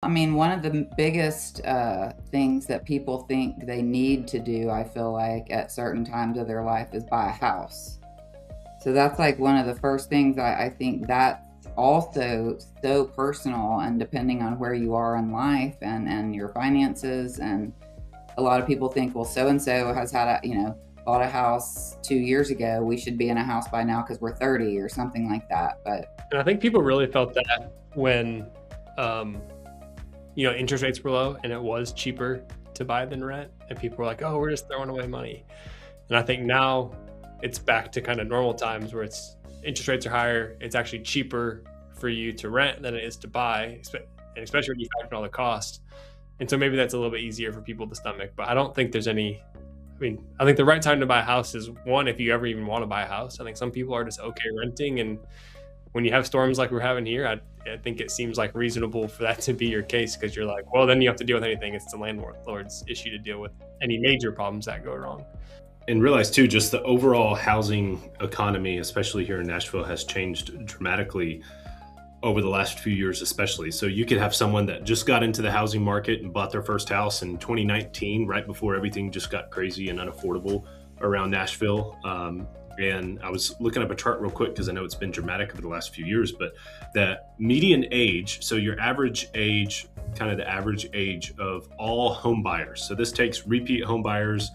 mean, one of the biggest things that people think they need to do, I feel like, at certain times of their life is buy a house. So that's like one of the first things I think that's also so personal and depending on where you are in life and your finances. And a lot of people think, well, so and so has had bought a house 2 years ago. We should be in a house by now because we're 30 or something like that. But And I think people really felt that when, um, interest rates were low and it was cheaper to buy than rent. And people were like, oh, we're just throwing away money. And I think now it's back to kind of normal times where interest rates are higher. It's actually cheaper for you to rent than it is to buy, and especially when you factor in all the costs. And so maybe that's a little bit easier for people to stomach. But I don't think there's any. I mean, I think the right time to buy a house is one, if you ever even want to buy a house. I think some people are just okay renting, and when you have storms like we're having here, I think it seems like reasonable for that to be your case, because you're like, well, then you have to deal with anything. It's the landlord's issue to deal with any major problems that go wrong. And realize too, just the overall housing economy, especially here in Nashville, has changed dramatically over the last few years, especially. So you could have someone that just got into the housing market and bought their first house in 2019, right before everything just got crazy and unaffordable around Nashville. And I was looking up a chart real quick because I know it's been dramatic over the last few years, but the median age, so your average age, kind of the average age of all home buyers. So this takes repeat home buyers,